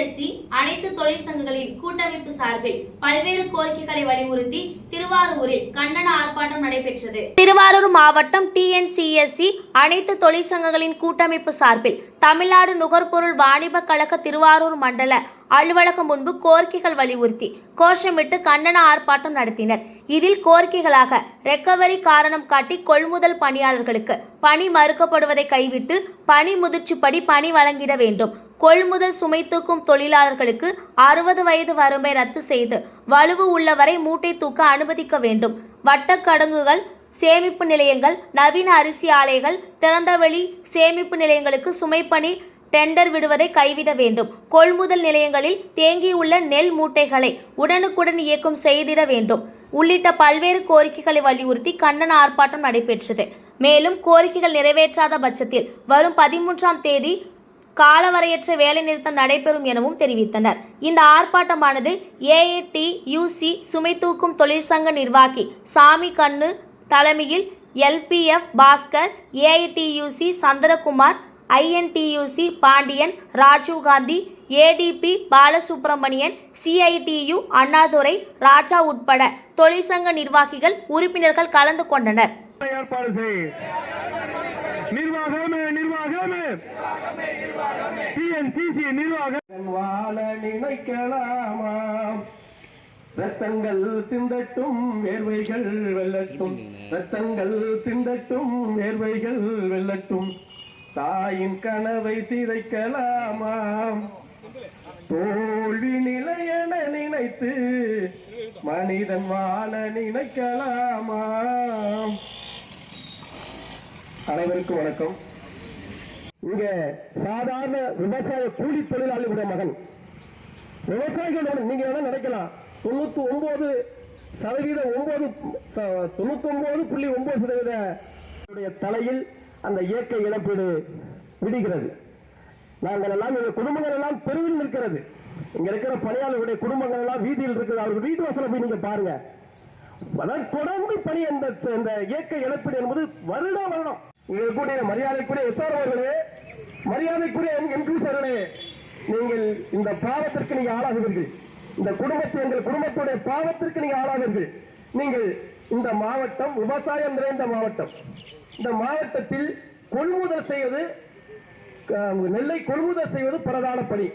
TNCSC அனைத்து தொழிற்சங்கங்களின் கூட்டமைப்பு சார்பில் பல்வேறு கோரிக்கைகளை வலியுறுத்தி திருவாரூரில் கண்டன ஆர்ப்பாட்டம் நடைபெற்றது. திருவாரூர் மாவட்டம் டிஎன்சிஎஸ்சி அனைத்து தொழிற்சங்கங்களின் கூட்டமைப்பு சார்பில் தமிழ்நாடு நுகர்பொருள் வாணிப கழக திருவாரூர் மண்டல அலுவலகம் முன்பு கோரிக்கைகள் வலியுறுத்தி கோஷமிட்டு கண்டன ஆர்ப்பாட்டம் நடத்தினர். இதில் கோரிக்கைகளாக ரெக்கவரி காரணம் காட்டி கொள்முதல் பணியாளர்களுக்கு பணி மறுக்கப்படுவதை கைவிட்டு பணி முதிர்ச்சிப்படி பணி வழங்கிட வேண்டும். கொள்முதல் சுமை தூக்கும் தொழிலாளர்களுக்கு 60 வயது வரம்பை ரத்து செய்து வலுவு உள்ளவரை மூட்டை தூக்க அனுமதிக்க வேண்டும். வட்டக்கடங்குகள், சேமிப்பு நிலையங்கள், நவீன அரிசி ஆலைகள், திறந்தவெளி சேமிப்பு நிலையங்களுக்கு சுமைப்பணி டெண்டர் விடுவதை கைவிட வேண்டும். கொள்முதல் நிலையங்களில் தேங்கியுள்ள நெல் மூட்டைகளை உடனுக்குடன் இயக்கம் செய்திட வேண்டும் உள்ளிட்ட பல்வேறு கோரிக்கைகளை வலியுறுத்தி கண்டன ஆர்ப்பாட்டம் நடைபெற்றது. மேலும் கோரிக்கைகள் நிறைவேற்றாத பட்சத்தில் வரும் 13ஆம் தேதி காலவரையற்ற வேலைநிறுத்தம் நடைபெறும் எனவும் தெரிவித்தனர். இந்த ஆர்ப்பாட்டமானது ஏஐடியூசி சுமை தூக்கும் தொழிற்சங்க நிர்வாகி சாமி கண்ணு தலைமையில் LPF Baskar, AITUC Chandrakumar, INTUC Pandian, Rajiv Gandhi, ATP Balasubramanian, CITU Annadurai, Raja உட்பட தொழிற்சங்க நிர்வாகிகள், உறுப்பினர்கள் கலந்து கொண்டனர். ரத்தங்கள் சிந்தட்டும் வேர்வைகள் வெல்லட்டும், ரத்தங்கள் சிந்தட்டும் வேர்வைகள் வெல்லட்டும், தாயின் கனவை சிதைக்கலாமாம், தோல்வி நிலையென நினைத்து மனிதன் வாழ நினைக்கலாமாம். அனைவருக்கும் வணக்கம். இங்க சாதாரண விவசாய கூலி தொழிலாளியுடைய மகன், விவசாயிகளோட நீங்க என்ன நினைக்கலாம், 99.9% தலையில் அந்த இயற்கை இழப்பீடு விடுகிறது. நாங்கள் எல்லாம் எங்கள் குடும்பங்கள் எல்லாம் தெருவில் நிற்கிறது. இங்க இருக்கிற பணியாளர்களுடைய குடும்பங்கள் எல்லாம் வீதியில் இருக்கிறது. அவர்கள் வீட்டு வாசல போய் நீங்க பாருங்க. தொடர்ந்து பணி இந்த இயற்கை இழப்பீடு என்பது வருடம் இங்க கூடிய மரியாதைக்குரிய எஸ்ஆர் அவர்களே, மரியாதைக்குரிய எம்கியூசர்களே, நீங்கள் இந்த பாவத்திற்கு நீங்க ஆளாகுவீர்கள். இந்த எங்கள் குடும்பத்துடைய பாவத்திற்கு நீங்க ஆளாவீர்கள். நீங்கள் இந்த மாவட்டம் விவசாயம் நிறைந்த மாவட்டம். இந்த மாவட்டத்தில் கொள்முதல் செய்வது, நெல்லை கொள்முதல் செய்வது பிரதான பணி.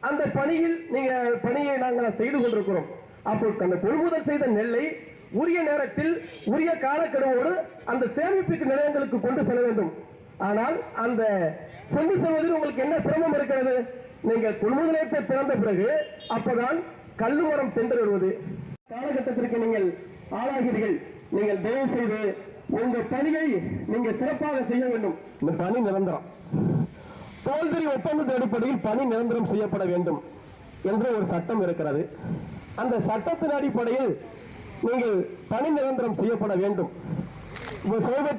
அந்த பணியை நாங்கள் செய்து கொண்டிருக்கிறோம். அப்போ அந்த கொள்முதல் செய்த நெல்லை உரிய நேரத்தில் உரிய காலக்கெடுவோடு அந்த சேமிப்பு நிலையங்களுக்கு கொண்டு செல்ல வேண்டும். ஆனால் அந்த கொண்டு செல்வதில் உங்களுக்கு என்ன சிரமம் இருக்கிறது? நீங்கள் கொள்முதல் நிலையத்தை திறந்த பிறகு அப்பதான் கல்லுமரம் டெண்டர் வருவது. காலகட்டத்திற்கு நீங்கள் ஆளாகிறீர்கள். நீங்கள் தயவு செய்து உங்க பணியை நீங்க சிறப்பாக செய்ய வேண்டும். இந்த பணி நிரந்தரம், தோல்வி ஒப்பந்தத்தின் அடிப்படையில் பணி நிரந்தரம் செய்யப்பட வேண்டும் என்ற ஒரு சட்டம் இருக்கிறது. அந்த சட்டத்தின் அடிப்படையில் நீங்கள் பணி நிரந்தரம் செய்யப்பட வேண்டும்.